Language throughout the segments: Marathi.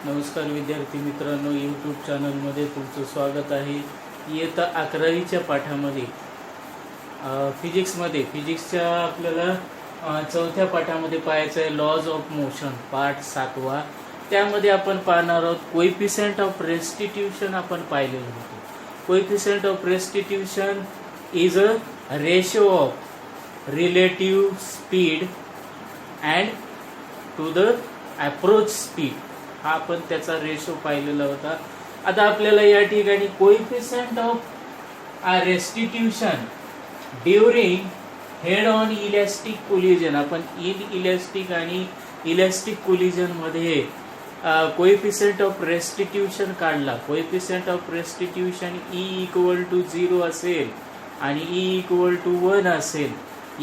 नमस्कार विद्यार्थी मित्रांनो, यूट्यूब चॅनलमध्ये तुमचं स्वागत आहे. इयत्ता 11वीच्या पाठामध्ये फिजिक्सच्या आपल्याला चौथ्या पाठामध्ये पाहायचं आहे लॉज ऑफ मोशन पार्ट 7वा. त्यामध्ये आपण पाहणार आहोत कोएफिशियंट ऑफ रेस्टिट्यूशन. आपण पाहिलेलं होतं coefficient of restitution is a ratio of relative speed and to the approach speed. हा आपण त्याचा रेशो पाहिलेला होता. आता आपल्याला या ठिकाणी coefficient of restitution during head on elastic collision. आपण इन इलॅस्टिक आणि इलॅस्टिक कोलिजन मध्ये कोएफिशियंट ऑफ रेस्टिट्यूशन काढला. कोएफिशियंट ऑफ रेस्टिट्यूशन E = 0 असेल आणि E = 1 असेल.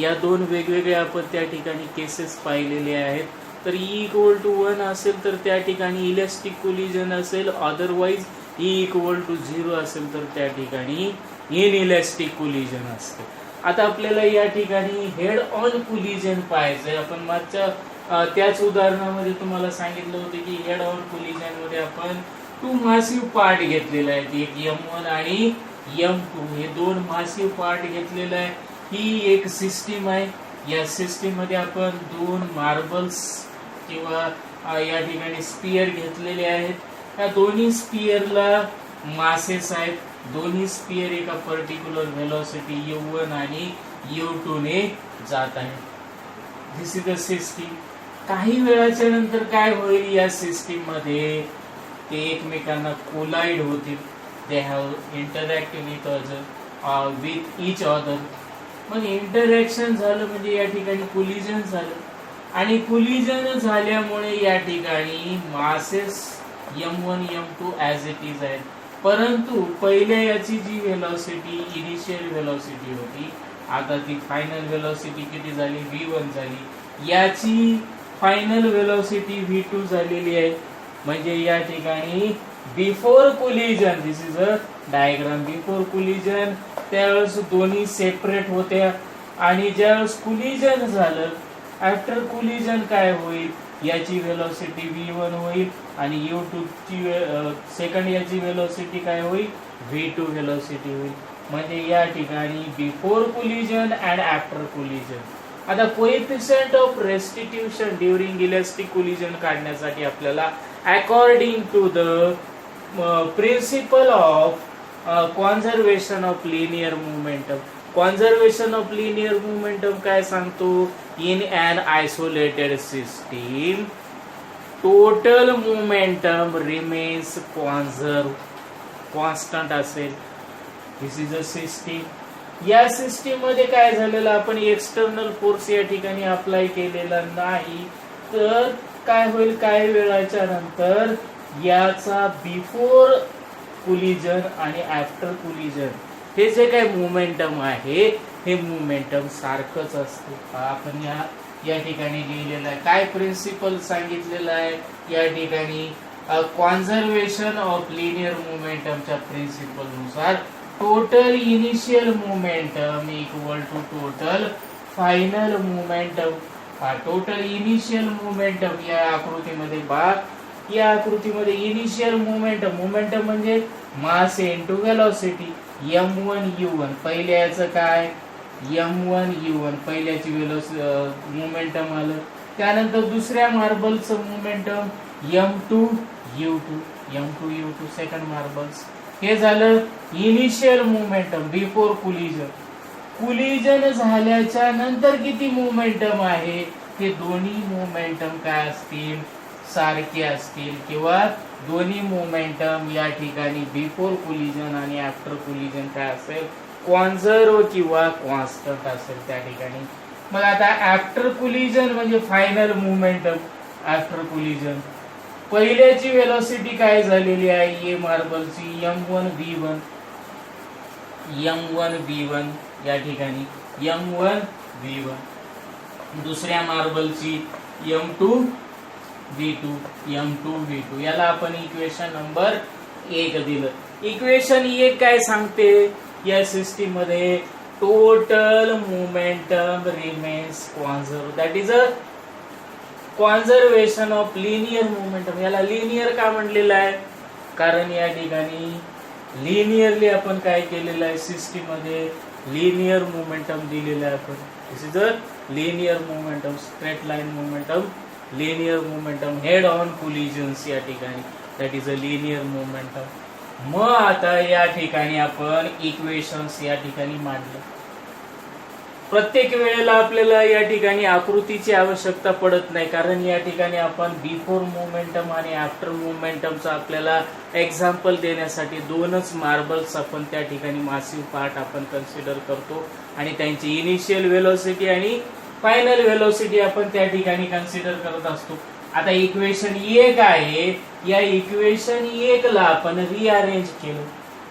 या दोन वेगवेगळ्या आपण त्या ठिकाणी केसेस पाहिलेले आहेत. तर E = 1 असेल तर त्या ठिकाणी इलॅस्टिक कोलिजन असेल, अदरवाईज E = 0 असेल तर त्या ठिकाणी इन इलॅस्टिक कोलिजन असते. आता आपल्याला या ठिकाणी हेड ऑन कोलिजन पाहायचंय. आपण मागच्या त्याच उदाहरणामध्ये तुम्हाला सांगितलं होतं की हेड ऑन कोलिजन मध्ये आपण 2 मासिव्ह पार्ट घेतलेले आहेत, एक M1 आणि M2. हे 2 मासिव्ह पार्ट घेतलेले आहे. ही एक सिस्टीम आहे. या सिस्टीम मध्ये आपण 2 मार्बल्स किंवा या ठिकाणी स्पियर घेतलेले आहेत. या दोन्ही स्पियरला मासेस आहेत. दोन्ही स्पियर एका पर्टिक्युलर व्हेलॉसिटी U1 आणि U2 ने जात आहेत. दिस इज द सिस्टीम. काही वेळाच्या नंतर काय होईल, या सिस्टीम मध्ये ते एकमेकांना कोलाइड होतील. They have interact with each other. मग इंटरॅक्शन झालं म्हणजे या ठिकाणी कोलिजन झालं आणि कोलिजन झाल्यामुळे या ठिकाणी masses M1 M2 as it is आहेत. परंतु पहिल्या याची जी व्हेलॉसिटी इनिशियल व्हेलॉसिटी होती, आता ती फायनल व्हेलॉसिटी किती झाली, V1 झाली. याची फायनल व्हेलॉसिटी V2 झालेली आहे. म्हणजे या ठिकाणी before collision, this is a diagram, before collision त्यावेळेस दोन्ही सेपरेट होत्या आणि ज्यावेळेस कोलिजन झालं, आफ्टर कोलिजन काय होईल, याची व्हेलॉसिटी V1 होईल आणि U2 ची सेकंड याची व्हेलॉसिटी काय होईल, V2 व्हेलॉसिटी होईल. म्हणजे या ठिकाणी before collision and after collision. आता coefficient of restitution during elastic collision काढण्यासाठी आपल्याला according to the principle of conservation of linear momentum. Conservation of linear momentum काय सांगतो, in an isolated system total momentum remains constant असेल. This is a system. या सिस्टीम मध्ये काय झालेलं, आपण एक्सटर्नल फोर्स या ठिकाणी अप्लाय केलेला नाही. तर काय होईल, काही वेळाच्या नंतर याचा बिफोर कोलिजन आणि आफ्टर कोलिजन हे जे काही मोमेंटम आहे, हे मोमेंटम सारखंच असते. आपण या ठिकाणी लिहिलेलं आहे. काय प्रिन्सिपल सांगितलेलं आहे या ठिकाणी, कॉन्झर्वेशन ऑफ लिनियर मोमेंटमच्या प्रिन्सिपल नुसार total initial momentum equal to total final momentum. Total initial momentum या आकृतीमध्ये या आकृतीमध्ये इनिशियल मोमेंटम म्हणजे mass into velocity M1 U1. पहिल्या याचं काय, M1 U1 पहिल्याची मोमेंटम आलं. त्यानंतर दुसऱ्या मार्बलचं momentum M2 U2 second marbles. हे झालं initial momentum before collision. Collision झाल्याच्या नंतर किती मोमेंटम आहे, हे दोन्ही मोमेंटम काय असतील, सारखे असतील किंवा दोन्ही मोमेंटम या ठिकाणी बिफोर कोलिजन आणि आफ्टर कोलिजन काय असेल, कॉन्झर्व किंवा कॉन्स्टंट असेल त्या ठिकाणी. मग आता आफ्टर कोलिजन म्हणजे फायनल मोमेंटम. आफ्टर कोलिजन पहिल्याची व्हेलॉसिटी काय झालेली आहे, ए मार्बलची M1 V1 या ठिकाणी M1 V1. दुसऱ्या मार्बलची M2 V2. याला आपण इक्वेशन नंबर 1 दिलं. इक्वेशन 1 काय सांगते, या सिस्टीम मध्ये total momentum remains conserve. That is a conservation of linear momentum. याला लिनियर का म्हणलेलं आहे? कारण या ठिकाणी लिनियरली आपण काय केलेलं आहे, सिस्टीम मध्ये लिनियर मोमेंटम दिलेलं आहे आपण. This is a linear momentum, straight line momentum, linear momentum, head on collisions या ठिकाणी, that is a linear momentum. मग आता या ठिकाणी आपण इक्वेशन्स या ठिकाणी मांडले. प्रत्येक वेळेला आपल्याला या ठिकाणी आकृतीची आवश्यकता पडत नाही, कारण या ठिकाणी आपण बिफोर मोमेंटम आणि आफ्टर मोमेंटमचा आपल्याला एक्झाम्पल देण्यासाठी दोनच मार्बल्स आपण त्या ठिकाणी मासिव पार्ट आपण कन्सिडर करतो आणि त्यांची इनिशियल वेलोसिटी आणि फायनल वेलोसिटी आपण त्या ठिकाणी कन्सिडर करत असतो. आता इक्वेशन 1 आहे, या इक्वेशन 1 ला आपण रिअरेंज केलं.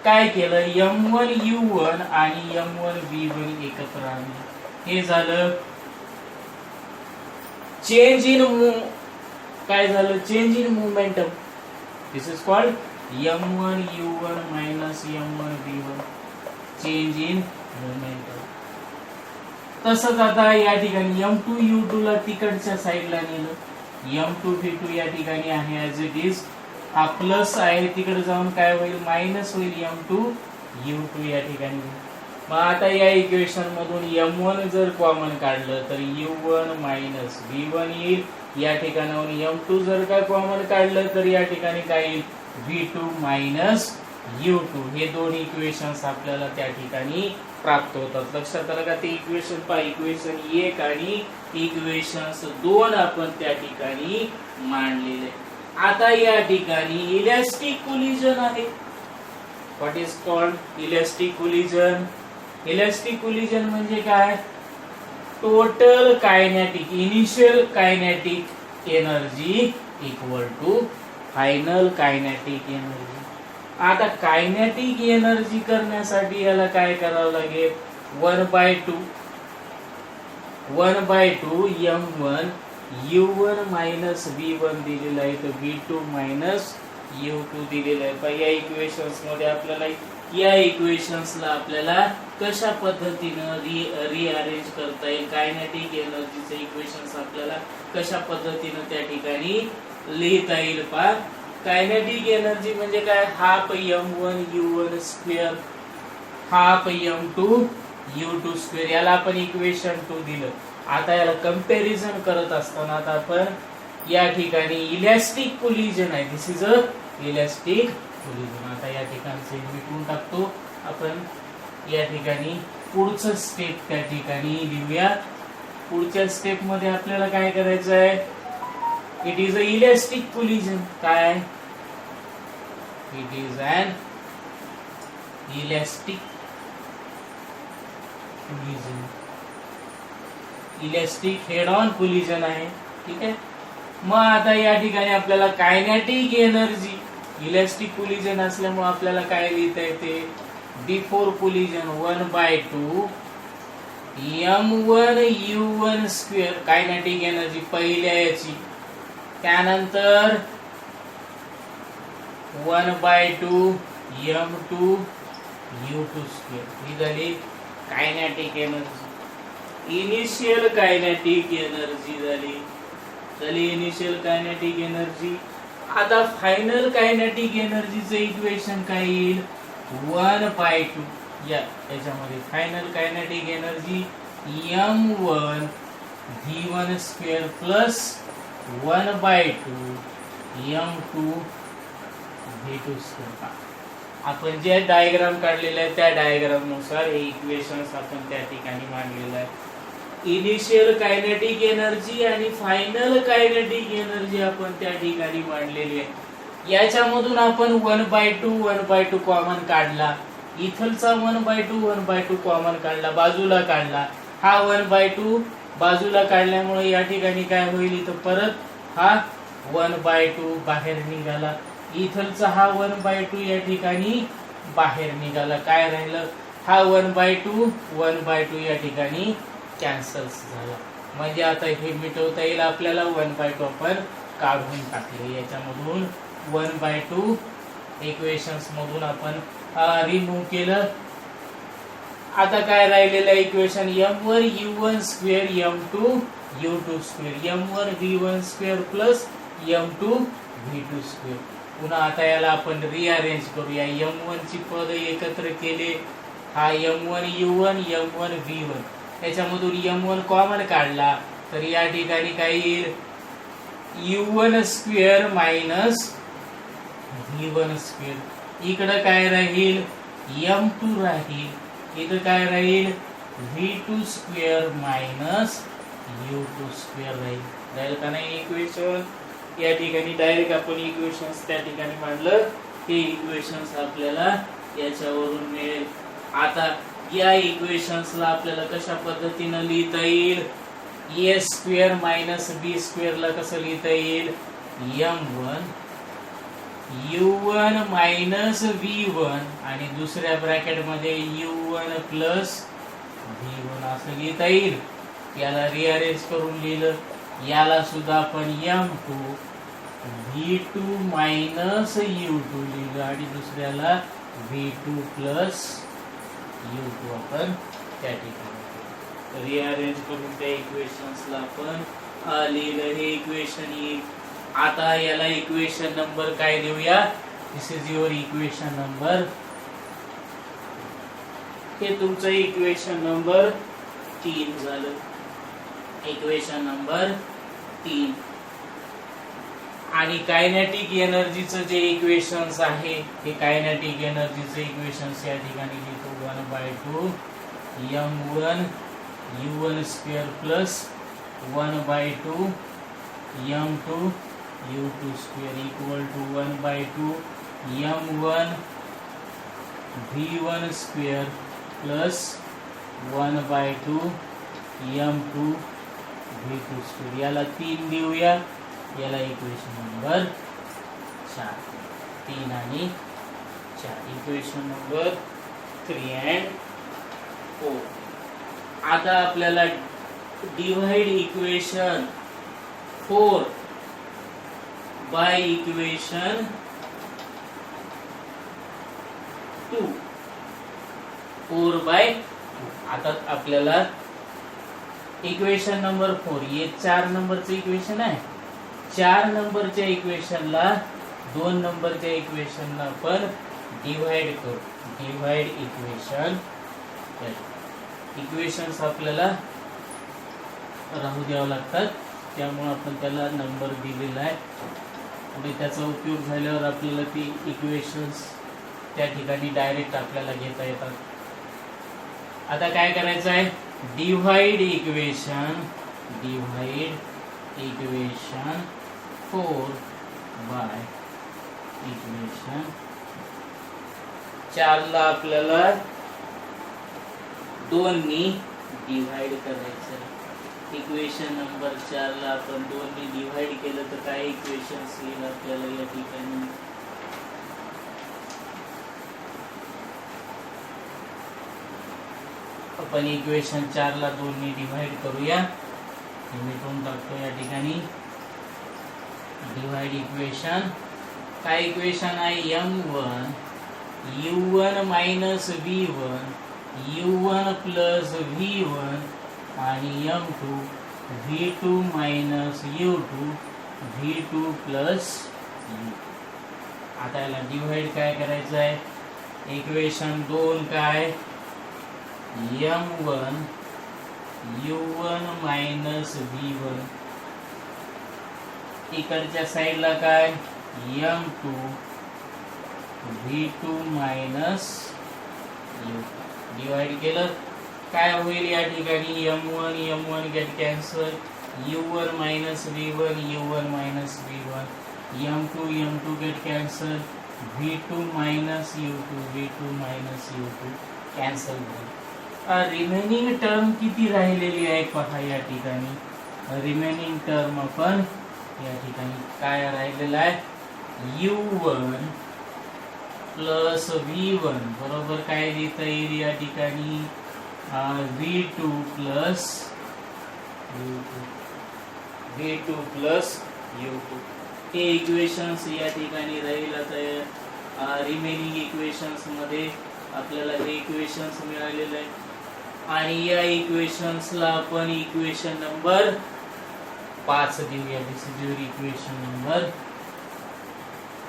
काय केलं? m1u1 आणि m1v1 एकत्र आणले. हे झालं चेंज इन काय झालं? Change in momentum. This is called m1u1 minus m1v1, change in momentum. तसंच आता या ठिकाणी m2u2 ला तिकडच्या साईडला नेलं. m2v2 या ठिकाणी आहे ऍज इट इज. हा प्लस आहे, तिकडे जाऊन काय होईल? मायनस होईल m2u2 या ठिकाणी. मग आता या इक्वेशन मधून m1 जर कॉमन काढलं तर u1 मायनस v1 येईल. या ठिकाणाहून m2 जर का कॉमन काढलं तर या ठिकाणी काय येईल? v2 minus u2. हे दोन इक्वेशन्स आपल्याला त्या ठिकाणी प्राप्त होतात. लक्षात आलं का? ते इक्वेशन पहा, इक्वेशन 1 आणि इक्वेशन्स 2 आपण त्या ठिकाणी मांडलेले. आता या ठिकाणी इलॅस्टिक कोलिजन आहे. What is called elastic collision? Elastic collision म्हणजे काय? Total kinetic initial kinetic energy equal to final kinetic energy. आता कायनेटिक एनर्जी करण्यासाठी याला काय करावं लागेल? 1/2 m1 u1 मायनस v1 दिलेला आहे, तर v2 मायनस u2 दिलेला आहे. पण या इक्वेशन्स मध्ये आपल्याला या इक्वेशन्सला आपल्याला कशा पद्धतीनं रिअरेंज करता येईल, कायनेटिक एनर्जीचे इक्वेशन्स आपल्याला कशा पद्धतीनं त्या ठिकाणी लिहिता येईल पहा. कायनेटिक एनर्जी म्हणजे काय? Half m1 u1 square, half m2 u2 square. याला आपण इक्वेशन 2 दिलं. आता याला कंपॅरिझन करत असताना आता आपण या ठिकाणी इलॅस्टिक कोलिजन आहे. दिस इज अ इलॅस्टिक कोलिजन. आता या ठिकाणी मिटवून टाकतो आपण. या ठिकाणी पुढचं स्टेप त्या ठिकाणी लिहूया. पुढच्या स्टेप मध्ये आपल्याला काय करायचं आहे? It is a elastic collision. काय? It is an elastic collision. Elastic head on collision आहे. ठीक आहे. मग आता या ठिकाणी आपल्याला कायनेटिक एनर्जी, इलॅस्टिक कोलिजन असल्यामुळे आपल्याला काय लिहिता येते? Before collision 1/2 m1 u1 square kinetic energy पहिल्या याची, त्यानंतर 1/2 m2 u2 स्क्वेअर. ही झाली kinetic energy. Initial kinetic energy झाली इनिशियल कायनेटिक एनर्जी. आता फायनल कायनेटिक एनर्जीचं इक्वेशन काय येईल? 1/2 याच्यामध्ये final kinetic energy m1 v1 square plus 1/2 m2 v2 square. आपण जे डायग्राम काढलेलं आहे त्या डायग्राम नुसार हे इक्वेशन्स आपण त्या ठिकाणी मांडलेलं आहे. इनिशियल कायनेटिक एनर्जी आणि फायनल कायनेटिक एनर्जी आपण त्या ठिकाणी मांडलेली आहे. याच्यामधून आपण 1/2 कॉमन काढला. इथलचा 1/2 कॉमन काढला, बाजूला काढला. हा 1/2 बाजूला काढल्यामुळे या ठिकाणी काय होईल? इथं परत हा 1/2 बाहेर निघाला. इथलचा हा 1/2 या ठिकाणी बाहेर निघाला. काय राहिलं? हा 1/2 या ठिकाणी कॅन्सल झाला. म्हणजे आता हे मिटवता येईल आपल्याला. 1/2 आपण काढून टाकले. याच्यामधून 1/2 इक्वेशन्स मधून आपण रिमूव्ह केलं. आता काय राहिलेलं equation? m1 u1 square m2 u2 square m1 v1 square plus m2 v2 square. पुन्हा आता याला आपण रिअरेंज करूया. m1 ची पद एकत्र केले, हा m1 u1 m1 v1, त्याच्यामधून m1 कॉमन काढला तर या ठिकाणी काय येईल, u1 square minus v1 square. इकडं काय राहील, m2 राहील. इथं काय राहील, v2 square minus u2 square राहील का नाही इक्वेशन. या ठिकाणी डायरेक्ट आपण इक्वेशन्स त्या ठिकाणी मांडलं, हे इक्वेशन्स आपल्याला याच्यावरून मिळेल. आता या इक्वेशन्सला आपल्याला कशा पद्धतीनं लिहिता येईल, ए स्क्वेअर मायनस बी स्क्वेअरला कसं लिहिता येईल, m1 u1 मायनस v1 आणि दुसऱ्या ब्रॅकेटमध्ये u1 प्लस v1 असं लिहिता येईल. याला रिअरेंज करून लिहिलं, याला सुद्धा आपण m2 v2 मायनस u2 लिहिलं आणि दुसऱ्याला v2 प्लस u2 आपण त्या ठिकाणी रिअरेंज करून त्या इक्वेशन्सला आपण लिहिलं. हे इक्वेशन येईल. आता याला इक्वेशन नंबर काय देऊया, दिस इज युअर इक्वेशन नंबर, हे तुमचं इक्वेशन नंबर 3 झालं. Equation number 3. आणि कायनेटिक एनर्जीचं जे इक्वेशन्स आहे, हे कायनेटिक एनर्जीचे इक्वेशन्स या ठिकाणी लिहितो 1/2 m1 u1 square plus 1/2 m2 u2 square equal to 1/2 m1 v1 square plus 1/2 m2 v2 square. याला 3 देऊया, याला इक्वेशन नंबर 4. 3 आणि 4 इक्वेशन नंबर 3 and 4. आता आपल्याला डिव्हाइड इक्वेशन 4 बाय इक्वेशन 2. 4/2. आता आपल्याला इक्वेशन नंबर 4, हे 4 नंबरचं इक्वेशन आहे. 4 नंबरच्या इक्वेशनला 2 नंबरच्या इक्वेशनला आपण डिव्हाइड करू. डिव्हाइड इक्वेशन, इक्वेशन्स आपल्याला राहू द्यावं लागतात, त्यामुळे आपण त्याला नंबर दिलेला आहे. पुढे त्याचा उपयोग झाल्यावर आपल्याला ती इक्वेशन्स त्या ठिकाणी डायरेक्ट आपल्याला घेता येतात. आता काय करायचं आहे, डिव्हाइड इक्वेशन 4 बाय इक्वेशन 4 ला आपल्याला 2 नी डिव्हाइड करायचं. इक्वेशन नंबर 4 ला आपण 2 नी डिव्हाइड केलं तर काय इक्वेशन्स येईल आपल्याला या ठिकाणी, आपण इक्वेशन 4 ला 2 नी डिव्हाइड करूया. मिटून टाकतो या ठिकाणी. डिव्हाइड इक्वेशन, काय इक्वेशन आहे, m1 u1 minus v1 u1 plus v1 आणि m2 v2 minus u2 v2 plus u. आता याला डिव्हाइड काय करायचं आहे, इक्वेशन 2 काय, m1 u1 मायनस v1, इकडच्या साईडला काय m2 v2 minus u. Divide केलं काय होईल या ठिकाणी, m1 get cancel, u1 minus v1 u1 minus v1, m2 get cancel, v2 minus u2 minus u2 cancel होईल. रिमेनिंग टर्म किती राहिलेली आहे पहा या ठिकाणी. रिमेनिंग टर्म आपण या ठिकाणी काय राहिलेला आहे, u1 प्लस v1 बरोबर काय लिहिता येईल या ठिकाणी, v2 प्लस u2. हे इक्वेशन्स या ठिकाणी राहील. आता रिमेनिंग इक्वेशन्स मध्ये आपल्याला हे इक्वेशन्स मिळालेले आहे आणि या इक्वेशन्सला आपण इक्वेशन नंबर 5 देऊया. दिस इज युअर इक्वेशन नंबर,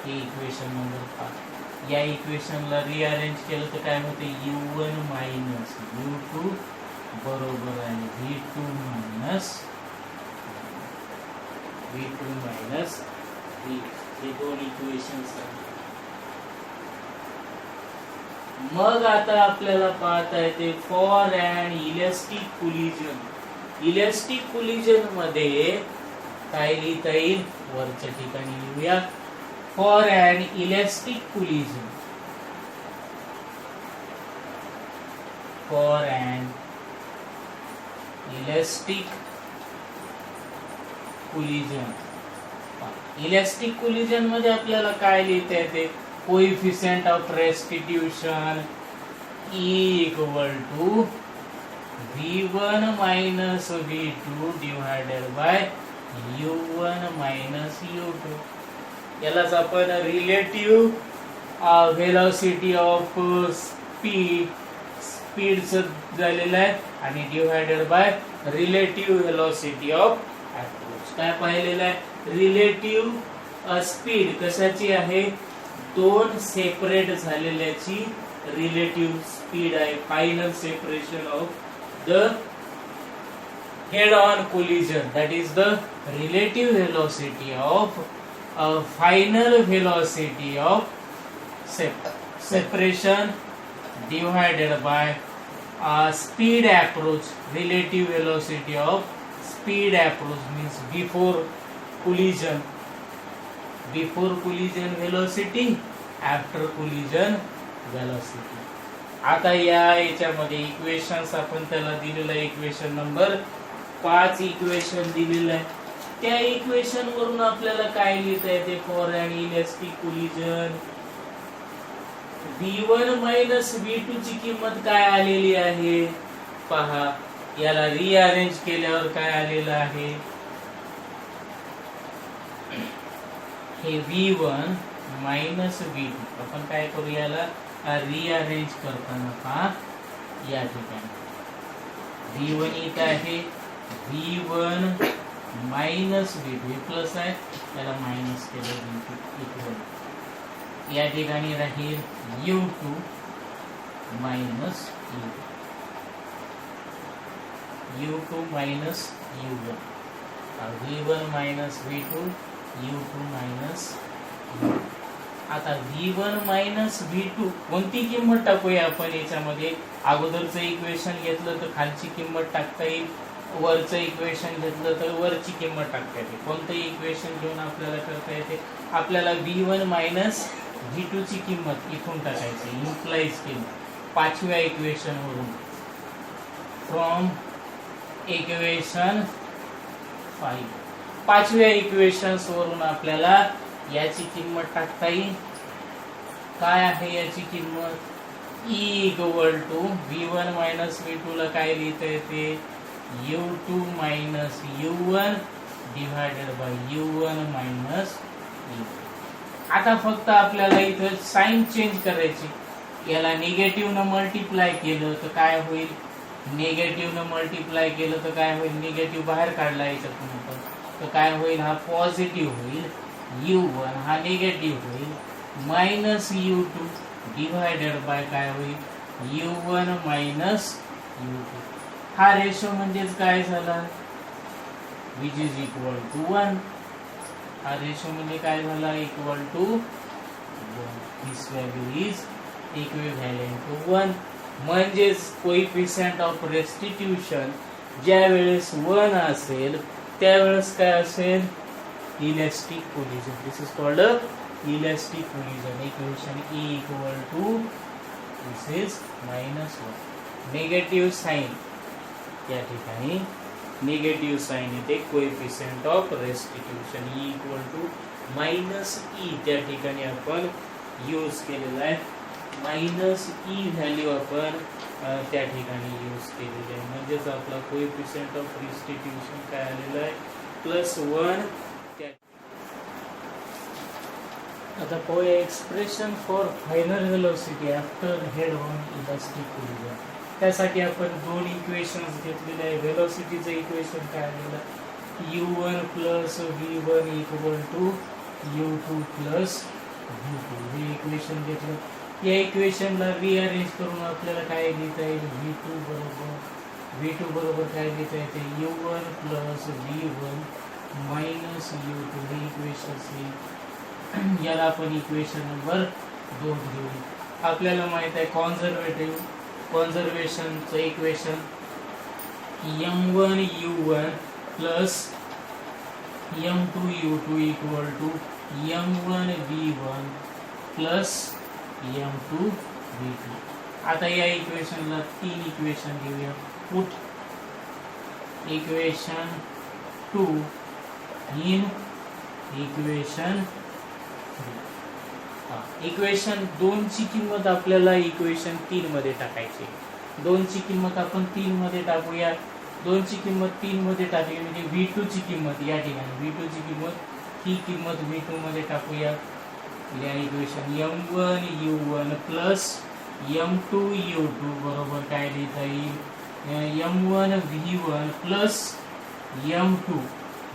हे इक्वेशन नंबर 5. या इक्वेशनला रिअरेंज केलं तर काय होते, u1 मायनस u2 बरोबर आहे v2 मायनस v. हे दोन इक्वेशन्स आहेत. मग आता आपल्याला पाहता येते for and elastic collision. Elastic collision मध्ये काय लिहिता येईल, वरच्या ठिकाणी लिहूया. For and elastic collision, for and elastic collision. Elastic collision मध्ये आपल्याला काय लिहिता येते, coefficient of restitution equal to v1 minus v2 divided by u1 minus u2. यालाच आपण रिलेटिव्ह व्हेलॉसिटी ऑफ स्पीडचं झालेलं आहे आणि divided by relative velocity of approach. काय पाहिलेलं आहे, रिलेटिव्ह स्पीड कशाची आहे, दोन सेपरेट झालेल्याची रिलेटिव्ह स्पीड आहे. Final separation of the head on collision, that is the relative velocity of final velocity of separation divided by speed approach, relative velocity of speed approach means before collision velocity, after collision velocity. आता याच्यामध्ये इक्वेशन्स आपण त्याला दिलेलं आहे, इक्वेशन नंबर 5 इक्वेशन दिलेलं आहे. त्या इक्वेशन वरून आपल्याला काय लिहिता येते, for and elastic collision v1 minus v2 ची किंमत काय आलेली आहे पहा. याला रिअरेंज केल्यावर काय आलेलं आहे, हे v1 मायनस v2. आपण काय करू, याला रिअरेंज करताना पहा या ठिकाणी v1 इथं आहे, v1 मायनस v2 प्लस आहे, त्याला मायनस केलं v2 इक्वल. या ठिकाणी राहील u2 minus u2 minus u1. v1 minus v2 u2 minus u. आता v1 मायनस v2 कोणती किंमत टाकूया आपण याच्यामध्ये. अगोदरचं इक्वेशन घेतलं तर खालची किंमत टाकता येईल, वरचं इक्वेशन घेतलं तर वरची किंमत टाकता येते. कोणतंही इक्वेशन घेऊन आपल्याला करता येते. आपल्याला v1 मायनस v2 ची किंमत इथून टाकायची, इम्प्लाइज किंमत 5व्या इक्वेशन वरून, फ्रॉम इक्वेशन 5. 5व्या इक्वेशन्स वरून आपल्याला याची किंमत टाकता येईल. काय आहे याची किंमत, E equal to v1 minus v2 ला काय लिहिता येते, u2 minus u1 divided by u1 minus u2. आता फक्त आपल्याला इथं साइन चेंज करायची. याला निगेटिव्ह न मल्टिप्लाय केलं तर काय होईल, निगेटिव्ह न मल्टिप्लाय केलं तर काय होईल, निगेटिव्ह बाहेर काढला याच्यातून आपण तर काय होईल, हा पॉझिटिव्ह होईल, u1 हा निगेटिव्ह होईल, मायनस u2 डिवायडेड बाय काय होईल, u1 मायनस u2. हा रेशो म्हणजेच काय झाला, विच इज इक्वल टू 1. हा रेशो म्हणजे काय झाला, equal to 1. This value is equivalent to 1. म्हणजेच कोएफिशिएंट ऑफ रेस्टिट्यूशन ज्या वेळेस 1 असेल त्यावेळेस काय असेल, elastic collision. This is called elastic collision. Equation E equal to this is -1. Negative sign या ठिकाणी निगेटिव्ह साइन येते, coefficient of restitution E equal to -E त्या ठिकाणी आपण यूज केलेला आहे. -E व्हॅल्यू आपण त्या ठिकाणी यूज केलेली आहे. म्हणजेच आपला कोएफिशिएंट ऑफ रेस्टिट्यूशन काय आलेला आहे, +1. आता पाहूया expression for final velocity after head on elastic collision. त्यासाठी आपण दोन इक्वेशन्स घेतलेले आहे. व्हेलॉसिटीचं इक्वेशन काय आलेलं, u1 plus v1 equal to u2 plus v2 हे इक्वेशन घेतलं. या इक्वेशनला रिअरेंज करून आपल्याला काय लिहिता येईल, v2 बरोबर काय लिहिता येते, u1 plus v1 minus u2 हे इक्वेशन. याला आपण इक्वेशन नंबर 2 घेऊ. आपल्याला माहित आहे कॉन्झर्वेशनचं equation m1 u1 plus m2 u2 equal to m1 v1 plus m2 v2. आता या इक्वेशनला 3 इक्वेशन घेऊया. Put equation 2 in equation 3. Equation 2 ची किंमत आपल्याला इक्वेशन 3 मध्ये टाकायची. 2 ची किंमत आपण 3 मध्ये टाकूया. 2 ची किंमत 3 मध्ये टाकली म्हणजे v2 ची किंमत या ठिकाणी v2 ची किंमत ही किंमत v2 मध्ये टाकूया. या equation m1 u1 plus m2 u2 बरोबर काय लिहिता येईल, m1 v1 plus m2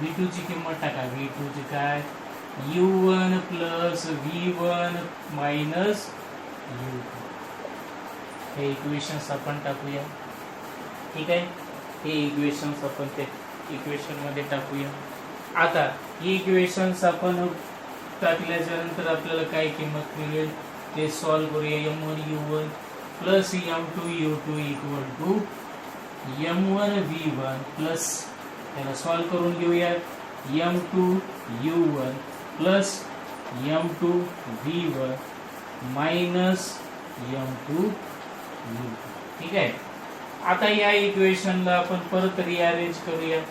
v2 ची किंमत टाका. v2 ची काय, u1 plus v1 minus u2. हे इक्वेशन्स आपण टाकूया. ठीक आहे, हे इक्वेशन्स आपण ते इक्वेशन मध्ये टाकूया. आता ही इक्वेशन्स आपण टाकल्याच्या नंतर आपल्याला काय किंमत मिळेल ते सॉल्व करूया. m1 u1 plus m2 u2 equal to m1 v1 plus, त्याला सॉल्व करून घेऊया, m2 u1 plus m2 v1 minus m2 u2. ठीक आहे. आता या इक्वेशनला आपण परत रिअरेंज करूया.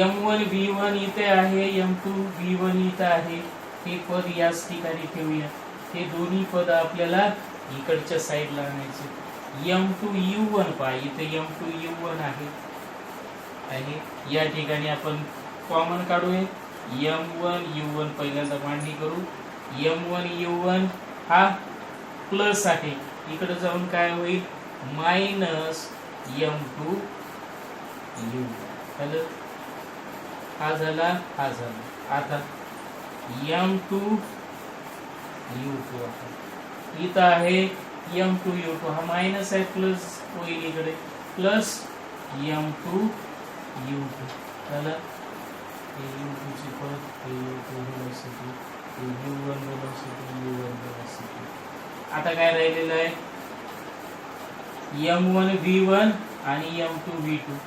m1 v1 इथे आहे, m2 v1 इथे आहे. हे पद याच ठिकाणी ठेवूया. हे दोन्ही पद आपल्याला इकडच्या साईडला आणायचे. m2 u1 पहा, इथे m2 u1 आहे. या ठिकाणी आपण कॉमन काढूया. m1 u1 पहिल्यांदा मांडणी करू. m1 u1 हा प्लस आहे, इकडे जाऊन काय होईल, मायनस m2 u1. हा झाला, हा झाला. आता m2 u2 आहे, इथं आहे m2 u2, हा मायनस आहे, प्लस होईल इकडे, प्लस m2 u2. चला, u2 ची परत u2 velocity, u1 velocity, u1 velocity. आता काय राहिलेलं आहे, m1 v1 आणि m2 v2.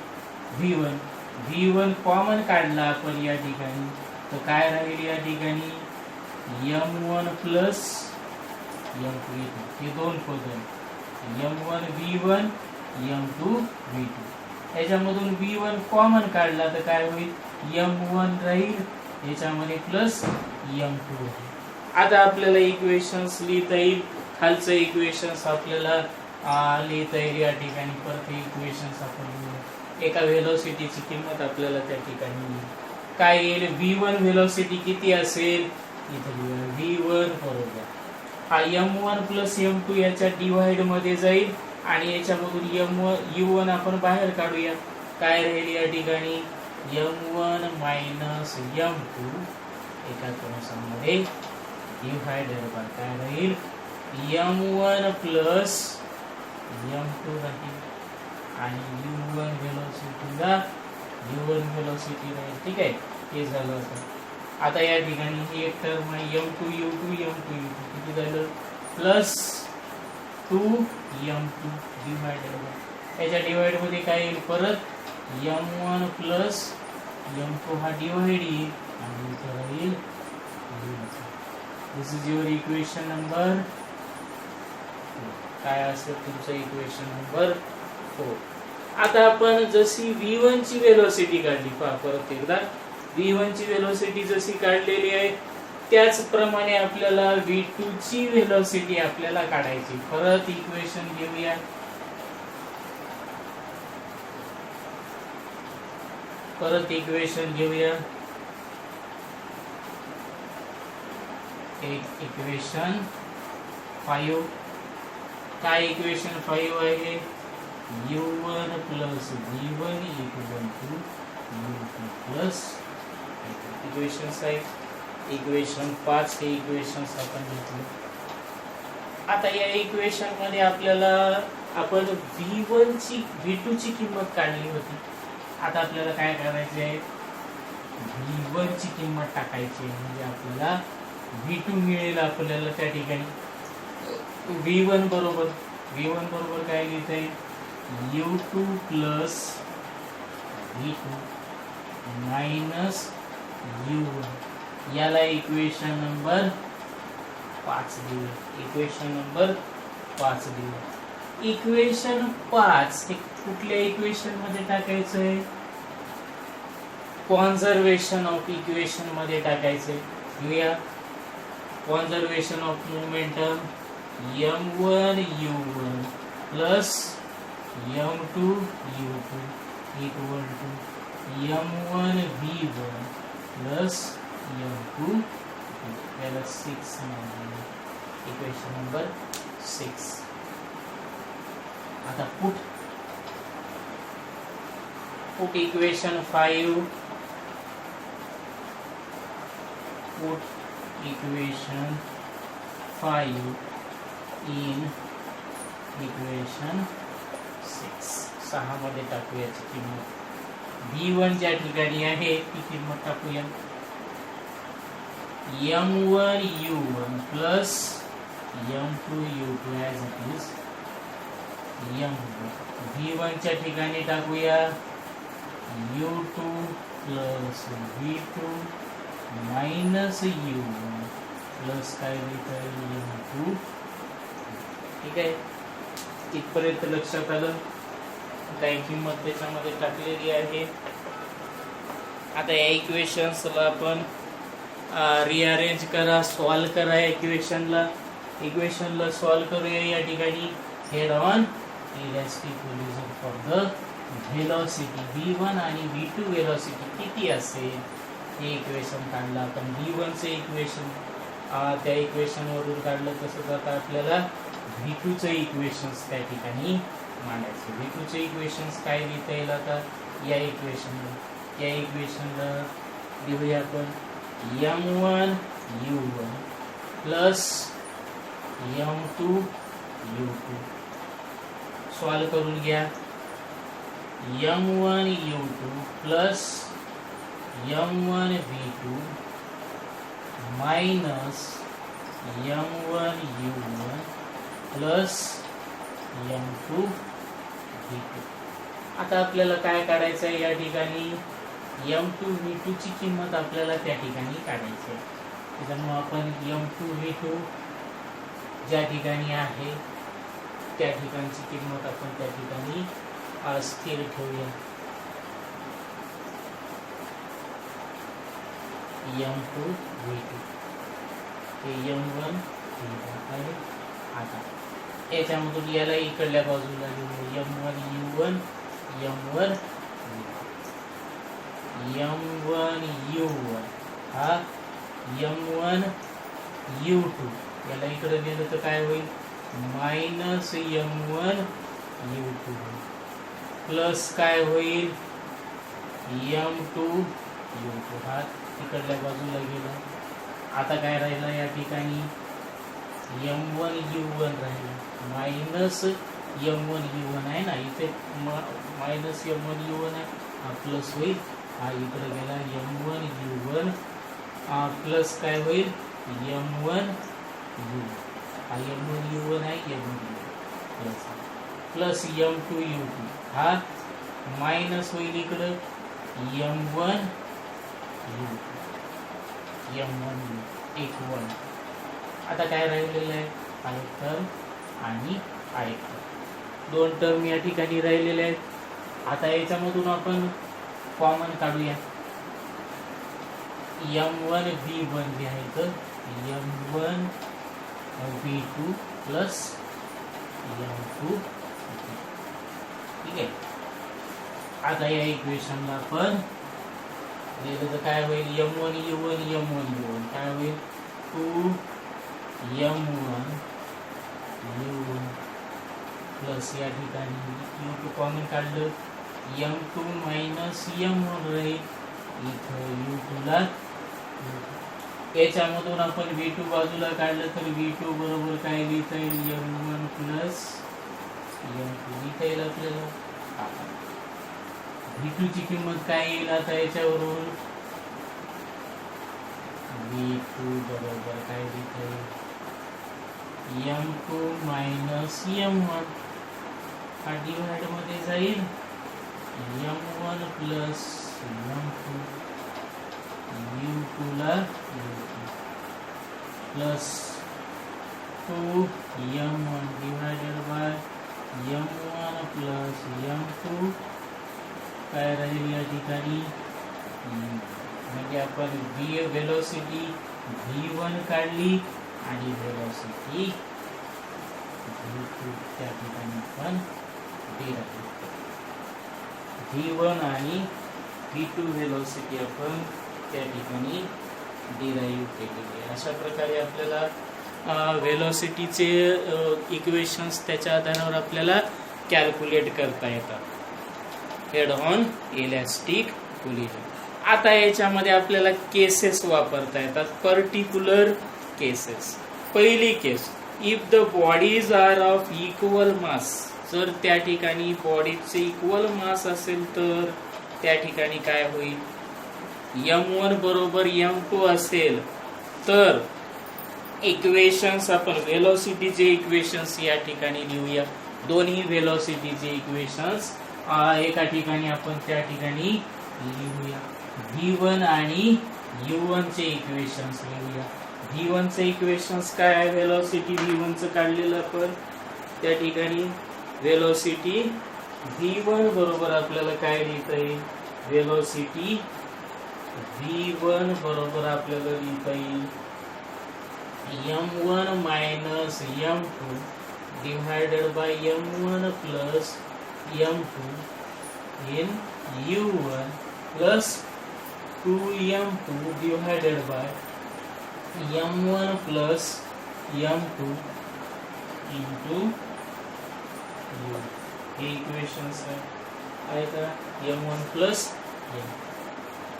v1 कॉमन काढला आपण या ठिकाणी, तर काय राहील या ठिकाणी, m1 प्लस m2 v2. हे दोन पद आहे, m1 v1 m2 v2. याच्यामधून v1 कॉमन काढला तर काय होईल, m1 राहील, याच्यामध्ये प्लस m2 होईल. आता आपल्याला इक्वेशन्स लिहिता येईल. खालचं इक्वेशन्स आपल्याला लिहिता येईल या ठिकाणी. परत इक्वेशन्स आपण लिहूया. एका व्हेलॉसिटीची किंमत आपल्याला त्या ठिकाणी मिळेल. काय येईल, v1 व्हेलॉसिटी किती असेल, इथे v1 बरोबर हा m1 प्लस m2 याच्या डिवाइड मध्ये जाईल आणि याच्यामधून u1 आपण बाहेर काढूया. काय राहील या ठिकाणी, m1 मायनस m2 एका कंसामध्ये डिवाइडेड बाय काय राहील, m1 प्लस m2 राहील आणि u1 व्हेलॉसिटीला u1 व्हेलॉसिटी राहील. ठीक आहे, हे झालं होतं. आता या ठिकाणी ही एक टर्म आहे m2 u2 m2 u2 किती झालं, प्लस 2m2 डिवाइडेड बाय, याच्या डिवाइड मध्ये काय येईल, परत m1 प्लस m2 हा डिवाइड येईल आणि इथे राहील. दिस इज युअर इक्वेशन नंबर, काय असेल तुमचं इक्वेशन नंबर 4. आता आपण जशी v1 ची व्हेलॉसिटी काढली, पहा परत एकदा, v1 ची व्हेलॉसिटी जशी काढलेली आहे त्याचप्रमाणे आपल्याला v2 ची व्हेलॉसिटी आपल्याला काढायची. परत इक्वेशन घेऊया. परत इक्वेशन घेऊया. एक इक्वेशन 5. काय इक्वेशन 5 आहे, u1 plus v1 equal to u2 plus equations आहेत. इक्वेशन 5 हे इक्वेशन्स आपण घेतले. आता या इक्वेशन मध्ये आपल्याला आपण v1 ची v2 ची किंमत काढली होती. आता आपल्याला काय करायचे आहे, v1 ची किंमत टाकायची आहे, म्हणजे आपल्याला v2 मिळेल. आपल्याला त्या ठिकाणी v1 बरोबर काय लिहिता येईल, u2 plus v2 minus u1. याला इक्वेशन नंबर 5 दिलं. इक्वेशन नंबर 5 दिलं. इक्वेशन 5 हे कुठल्या इक्वेशन मध्ये टाकायचं आहे, कॉन्झर्वेशन ऑफ इक्वेशन मध्ये टाकायचंय. घेऊया conservation of momentum m1 u1 plus m2 u2 equal to m1 v1 plus m2 याला 6 म्हणूया. Equation number 6. आता put equation 5, put equation 5 in equation 6 मध्ये टाकू याची किंमत. v1 ज्या ठिकाणी आहे ती किंमत टाकूया, m1 u1 plus m2 u2 as it is m1. v1 च्या ठिकाणी टाकूया u2 plus v2 minus u1 plus काय लिहिता येईल m2. ठीक आहे, इथपर्यंत लक्षात आलं. काही किंमत त्याच्यामध्ये टाकलेली आहे. आता या इक्वेशन्सला आपण रिअरेंज करा, सॉल्व करा. इक्वेशनला सॉल्व करूया. या ठिकाणी head on elastic collision for the velocity v1 आणि v2 व्हेलॉसिटी किती असेल हे इक्वेशन काढलं आपण. v1 चे इक्वेशन त्या इक्वेशन वरून काढलं. तसंच आता आपल्याला v2 चे इक्वेशन्स त्या ठिकाणी मांडायचे. v2 चे इक्वेशन्स काय लिहिता येईल आता या इक्वेशनला लिहूया आपण m1 u1 plus m2 u2. Solve करून घ्या. m1 u2 plus m1 v2 minus m1 u1 plus m2 v2. आता आपल्याला काय काढायचं आहे या ठिकाणी, m2 v2 ची किंमत आपल्याला त्या ठिकाणी काढायची आहे. त्याच्यामुळे आपण m2 v2 ज्या ठिकाणी आहे त्या ठिकाणची किंमत आपण त्या ठिकाणी स्थिर ठेवूया. m2 v2 हे m1 v1 आहे. आता याच्यामधून याला इकडल्या बाजूला लिहू m1 u1 m1 u1 हा m1 u2 याला इकडे लिहिलं तर काय होईल, मायनस m1 u2 प्लस काय होईल m2 u2. हा इकडल्या बाजूला गेला. आता काय राहिलं या ठिकाणी m1 u1 राहिला, मायनस m1 u1 आहे ना, इथे मायनस m1 u1 आहे. हा प्लस होईल. हा इकडे गेला m1 u1 प्लस काय होईल m1 u. हा m1 u1 आहे, m1 plus plus m2 u2. हा मायनस होईल इकडं m1 u2 m1 u एक 1. आता काय राहिलेलं आहे, एक टर्म आणि एक टर्म. 2 टर्म या ठिकाणी राहिलेले आहेत. आता याच्यामधून आपण कॉमन काढूया. m1 v1 जे आहे तर m1 v2 प्लस m2. ठीक आहे. आता या इक्वेशनला आपण दिलं तर काय होईल, m1 u1 m1 u1 काय होईल 2 m1 u1 प्लस या ठिकाणी u2 कॉमन काढलं M2 मायनस M1 राहील. इथं U2 ला याच्यामधून आपण V2 बाजूला काढलं तर V2 बरोबर काय लिहिता येईल? M1 प्लस M2 लिहिता येईल आपल्याला. V2 ची किंमत काय येईल आता याच्यावरून? V2 बरोबर काय लिहिता येईल? M2 मायनस M1 हा डिवाइड मध्ये जाईल. M1 प्लस M2 U2 ला plus 2M1 divided by M1 plus M2 काय राहील या ठिकाणी? म्हणजे आपण वेलोसिटी V1 काढली आणि वेलोसिटी V2 त्या ठिकाणी आपण V1 आणि V2 वेलोसिटी आपण त्या ठिकाणी डिराईव्ह केलेली आहे. अशा प्रकारे आपल्याला वेलोसिटीचे इक्वेशन्स त्याच्या आधारावर आपल्याला कॅल्क्युलेट करता येतात. Head on elastic collision. आता याच्यामध्ये आपल्याला केसेस वापरता येतात, पर्टिक्युलर केसेस. पहिली case, if the bodies are of equal mass. जर त्या ठिकाणी बॉडीचे इक्वल मास असेल तर त्या ठिकाणी काय होईल? M1 बरोबर M2 असेल तर इक्वेशन्स आपण वेलोसिटीचे इक्वेशन्स या ठिकाणी लिहूया. दोन्ही वेलोसिटीचे इक्वेशन्स एका ठिकाणी आपण त्या ठिकाणी लिहूया. V1 आणि U1 चे इक्वेशन्स लिहूया. V1 चे इक्वेशन्स काय आहे? वेलोसिटी V1 चं काढलेलं आपण त्या ठिकाणी वेलोसिटी V1 बरोबर आपल्याला काय लिहिता येईल? वेलोसिटी V1 बरोबर आपल्याला लिहिता येईल M1 minus M2 divided by M1 plus M2 in U1 plus 2M2 divided by M1 plus M2 into U. हे इक्वेशन्स आहे का? M1 प्लस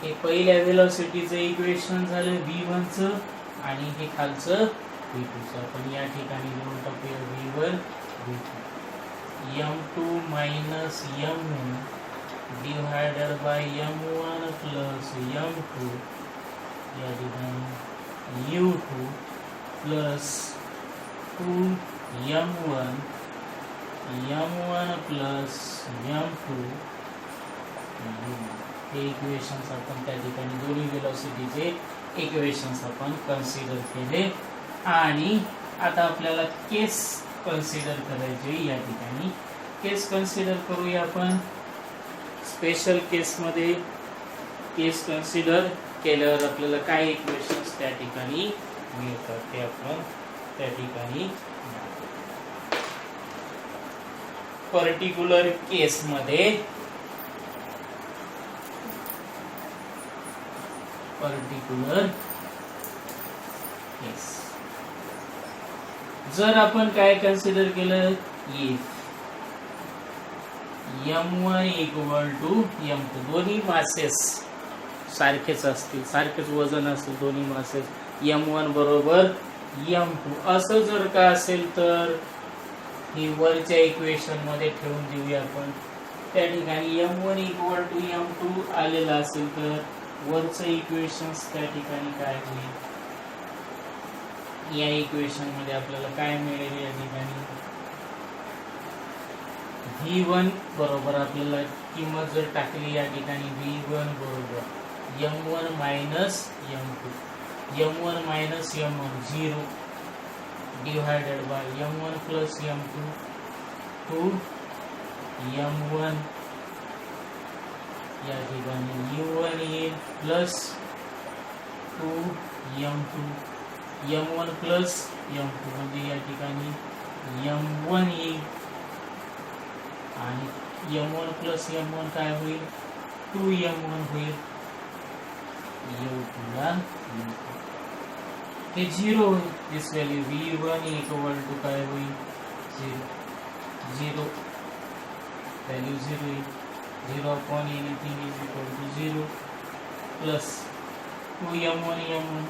हे पहिल्या वेलोसिटीचं इक्वेशन झालं V1 चं आणि हे खालचं V2 चं. आपण या ठिकाणी लिहून टाकूया V1 V2 M2 minus M1 divided by M1 plus M2 या ठिकाणी U2 plus 2M1 M1 plus M2 हे इक्वेशन्स आपण त्या ठिकाणी दोन्ही वेलोसिटीचे इक्वेशन्स आपण कन्सिडर केले. आणि आता आपल्याला केस कन्सिडर करायचे. या ठिकाणी केस कन्सिडर करूया आपण. स्पेशल केसमध्ये केस कन्सिडर केल्यावर आपल्याला काय इक्वेशन्स त्या ठिकाणी मिळतात ते आपण त्या ठिकाणी पर्टिक्युलर केसमध्ये पर्टिक्युलर केस जर आपण काय कन्सिडर केलं? If M1 equal to M2 दोन्ही मासेस सारखेच असतील, सारखेच वजन असेल दोन्ही मासेस, M1 बरोबर M2 असं जर का असेल तर ही वरच्या इक्वेशन मध्ये ठेवून देऊया आपण. त्या ठिकाणी M1 इक्वल टू M2 आलेलं असेल तर वरचं इक्वेशन्स त्या ठिकाणी काय होईल? या इक्वेशन मध्ये आपल्याला काय मिळेल? या ठिकाणी V1 बरोबर आपल्याला किंमत जर टाकली या ठिकाणी V1 बरोबर M1 minus M2 M1 minus M1 0 divided by M1 plus M2 2 M1 या ठिकाणी U1 येईल plus 2 M2 M1 plus M2 म्हणजे या ठिकाणी M1 येईल आणि M1 प्लस M1 काय होईल? 2M1 होईल. U2 ला हे 0 होईल. दिस व्हॅल्यू V1 इक्वल टू काय होईल? 0 व्हॅल्यू 0 येईल. 0 upon anything is equal to 0 plus 2m1 m1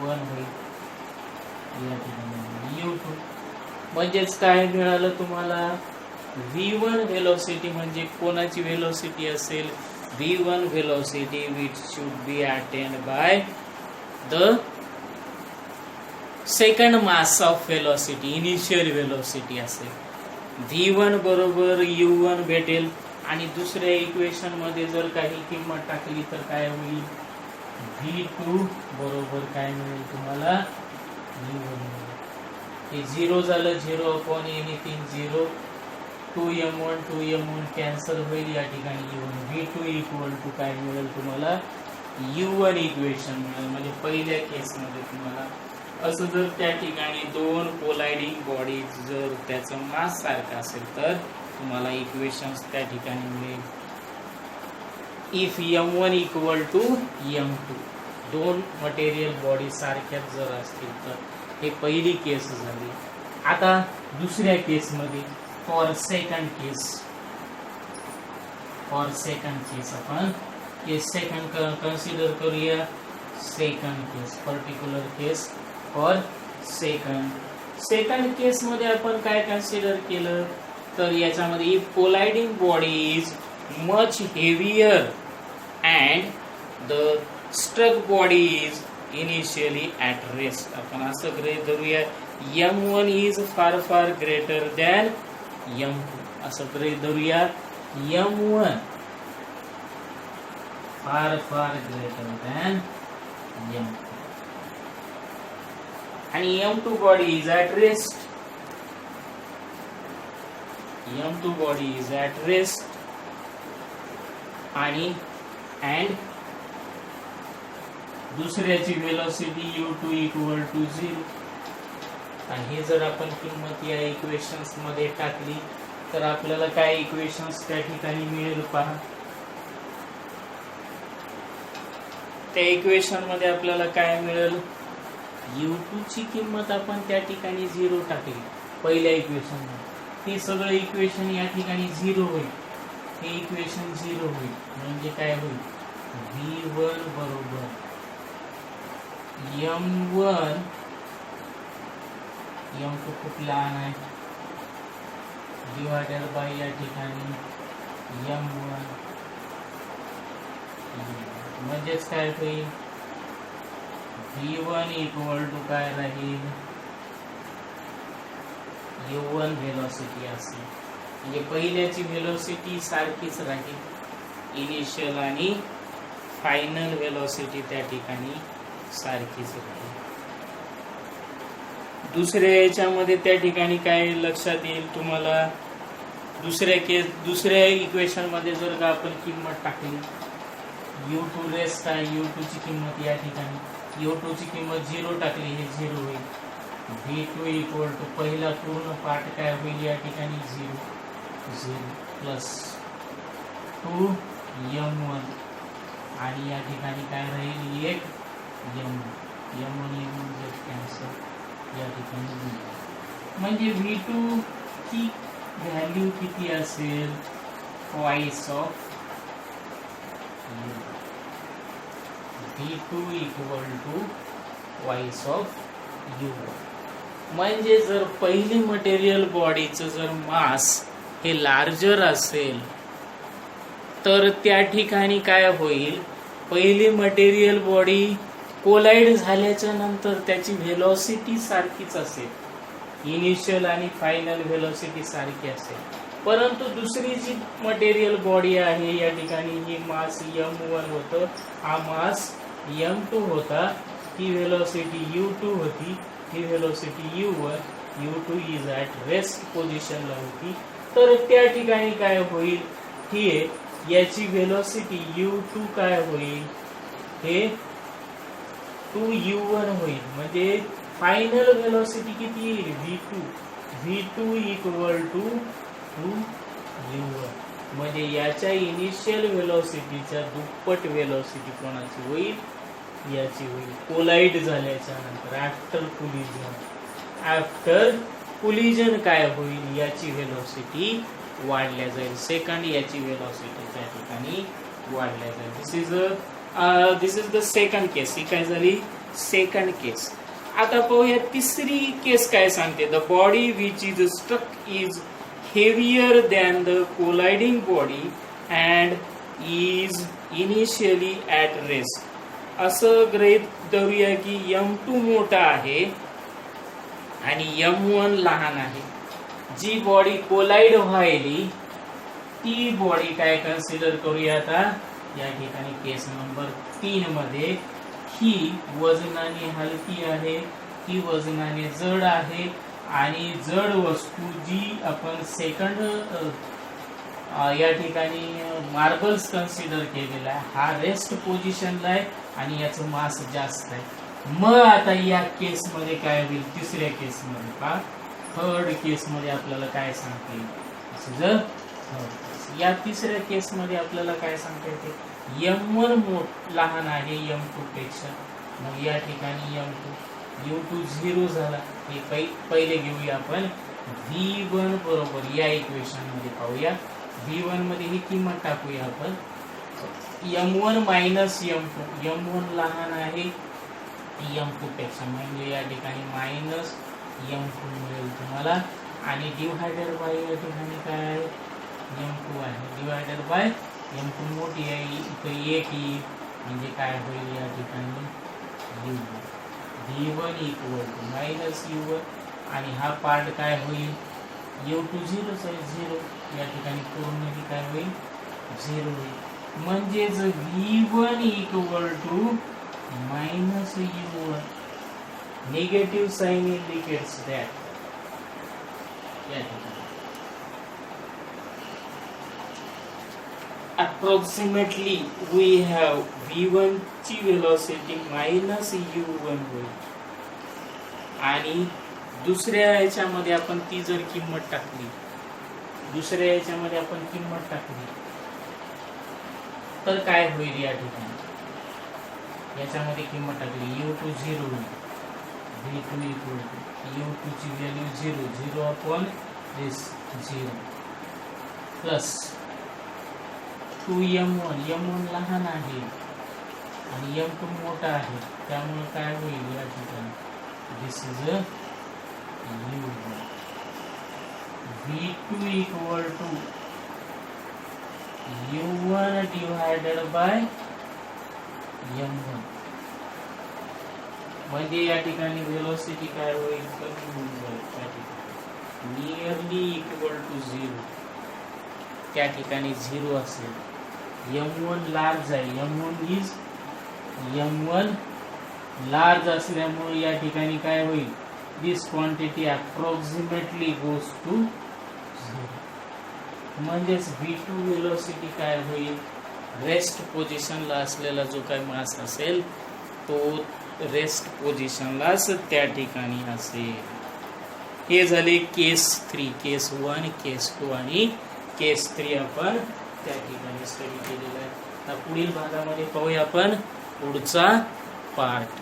1 होईल या ठिकाणी u2. म्हणजेच काय मिळालं तुम्हाला, v1 व्हेलॉसिटी म्हणजे कोणाची व्हेलॉसिटी असेल, v1 velocity which should be attend by the second mass of velocity, initial velocity असेल. v1 बरोबर u1 भेटेल आणि दुसऱ्या इक्वेशन मध्ये जर काही किंमत टाकली तर काय होईल, v2 बरोबर काय मिळेल तुम्हाला, u1 हे 0 झालं, 0 अपॉन एनिथिंग 0, 2m1 कॅन्सल होईल या ठिकाणी u1, v2 इक्वल टू काय मिळेल तुम्हाला, u1 इक्वेशन मिळेल. म्हणजे पहिल्या केसमध्ये तुम्हाला असं जर त्या ठिकाणी दोन कोलायडिंग बॉडीज जर त्याचं मास सारखं असेल तर तुम्हाला इक्वेशन्स त्या ठिकाणी मिळेल. If m1 equal to m2, दोन मटेरियल बॉडी सारख्याच जर असतील तर, हे पहिली केस झाली. आता दुसऱ्या केसमध्ये फॉर सेकंड केस आपण केस सेकंड कन्सिडर करूया. Second case, particular case for second case मध्ये आपण काय कन्सिडर केलं तर याच्यामध्ये colliding body is much heavier and the struck body is initially at rest. आपण असं गृहीत धरूया m1 is far far greater than m2, असं गृहीत धरूया m1 फार फार ग्रेटर दॅन m2 आणि m2 body is at rest, m2 body is at rest आणि अँड दुसऱ्याची वेलोसिटी u2 इक्वल टू 0. आणि हे जर आपण किंमत या इक्वेशन्स मध्ये टाकली तर आपल्याला काय इक्वेशन्स त्या ठिकाणी मिळेल पहा. त्या इक्वेशन मध्ये आपल्याला काय मिळेल, u2 ची किंमत आपण त्या ठिकाणी 0 टाकली पहिल्या इक्वेशन मध्ये, ते सगळं इक्वेशन या ठिकाणी 0 होईल, हे इक्वेशन 0 होईल. म्हणजे काय होईल, v1 बरोबर m1, m2 खूप लहान आहे, डिवायडेड बाय या ठिकाणी m1, म्हणजेच काय होईल, v1 इक्वल टू काय राहील, u1 व्हेलॉसिटी असेल. म्हणजे पहिल्याची व्हेलॉसिटी सारखीच राहील, इनिशियल आणि फायनल व्हेलॉसिटी त्या ठिकाणी सारखीच राहील. दुसऱ्या याच्यामध्ये त्या ठिकाणी काय लक्षात येईल तुम्हाला, दुसऱ्या इक्वेशन मध्ये जर का आपण किंमत टाकली u2 रेस्ट आहे, u2 ची किंमत या ठिकाणी u2 ची किंमत 0 टाकली, हे 0 होईल. v2 इक्वल टू पहिला पूर्ण पार्ट काय होईल या ठिकाणी 0 प्लस 2m1 आणि या ठिकाणी काय राहील, एक m1 कॅन्सल या ठिकाणी. म्हणजे v2 ची व्हॅल्यू किती असेल, twice of v2 equal to twice of u1. म्हणजे जर पहिली मटेरियल बॉडीचं जर मास हे लार्जर असेल तर त्या ठिकाणी काय होईल, पहिली मटेरियल बॉडी कोलाइड झाल्याच्या नंतर त्याची व्हेलॉसिटी सारखीच असेल, इनिशियल आणि फायनल व्हेलॉसिटी सारखी असेल. परंतु दुसरी जी मटेरियल बॉडी आहे या ठिकाणी ही मास m1 होतं, हा मास m2 होता, ही व्हेलॉसिटी u2 होती, ही velocity u2 is at rest पोझिशनला होती. तर त्या ठिकाणी काय होईल, ही याची व्हेलॉसिटी u2 काय होईल, हे 2u1 होईल. म्हणजे फायनल व्हेलॉसिटी किती येईल, v2 इक्वल टू 2u1. म्हणजे याच्या इनिशियल व्हेलॉसिटीच्या दुप्पट व्हेलॉसिटी कोणाची होईल, याची होईल कोलाइड झाल्याच्या नंतर. आफ्टर कुलिजन काय होईल, याची व्हेलॉसिटी वाढल्या जाईल. सेकंड याची वेलोसिटी त्या ठिकाणी वाढल्या जाईल. This is the second case. ही काय झाली? Second case. आता पाहूया तिसरी केस काय सांगते. The body which is struck is heavier than the colliding body and is initially at rest. असं गृहीत धरूया की M2 मोठा आहे आणि M1 लहान आहे. जी बॉडी कोलाइड व्हायली ती बॉडी काय कन्सिडर करूया आता या ठिकाणी केस नंबर 3 मध्ये. ही वजनाने हलकी आहे, ही वजनाने जड आहे आणि जड वस्तू जी आपण सेकंड या ठिकाणी मार्बल्स कन्सिडर केलेला आहे, हा रेस्ट पोझिशनला आहे आणि याचं मास जास्त आहे. मग आता या केस मध्ये काय होईल? तिसऱ्या केस मध्ये का थर्ड केस मध्ये आपल्याला काय सांगते? जर या तिसऱ्या केस मध्ये आपल्याला काय सांगता येते? M1 लहान आहे M2 पेक्षा. मग या ठिकाणी U2 0 झाला. हे पहिले घेऊया आपण. V1 बरोबर या इक्वेशन मध्ये पाहूया. V1 मध्ये ही किंमत टाकूया आपण. M1 minus M2. M1 लहान आहे M2 पेक्षा, म्हणजे या ठिकाणी मायनस M2 मिळेल तुम्हाला. आणि डिवायडेड बाय या ठिकाणी काय आहे? M2 आहे. डिवायडेड बाय M2 मोठी आहे, इथं 1 येईल म्हणजे काय होईल या ठिकाणी? U1. V1 equal to minus U1 आणि हा पार्ट काय होईल? U2 0 0. या ठिकाणी पूर्ण काय होईल? 0 होईल. म्हणजेच V1 equal to minus U1. Negative sign indicates that. या ठिकाणी approximately we have V1 ची velocity minus U1 होईल. आणि दुसऱ्या याच्यामध्ये आपण ती जर किंमत टाकली, दुसऱ्या याच्यामध्ये आपण किंमत टाकली तर काय होईल? या ठिकाणी याच्यामध्ये किंमत टाकली U2 0 होईल. V2 इक्वल टू U2 ची व्हॅल्यू 0 0 अपॉन दिस 0 प्लस 2M1. M1 लहान आहे आणि M2 मोठा आहे, त्यामुळे काय होईल या ठिकाणी? This is U1. V2 equal to U1 divided by M1. म्हणजे या ठिकाणी वेलोसिटी काय होईल? कमी होऊन जाईल. Nearly equal to 0. त्या ठिकाणी 0 असेल. M1 लार्ज आहे. M1 लार्ज असल्यामुळे या ठिकाणी काय होईल? दिस क्वांटिटी अप्रॉक्सिमेटली गोज टू 0. म्हणजेच V2 वेलोसिटी काय होईल? रेस्ट पोझिशनला असलेला जो काही मास असेल तो रेस्ट पोझिशनलाच त्या ठिकाणी असेल. हे झाले केस 3. केस 1, केस 2 आणि केस 3 आपण त्या ठिकाणी स्टडी केलेला आहे. आता पुढील भागामध्ये पाहूया आपण पुढचा पार्ट.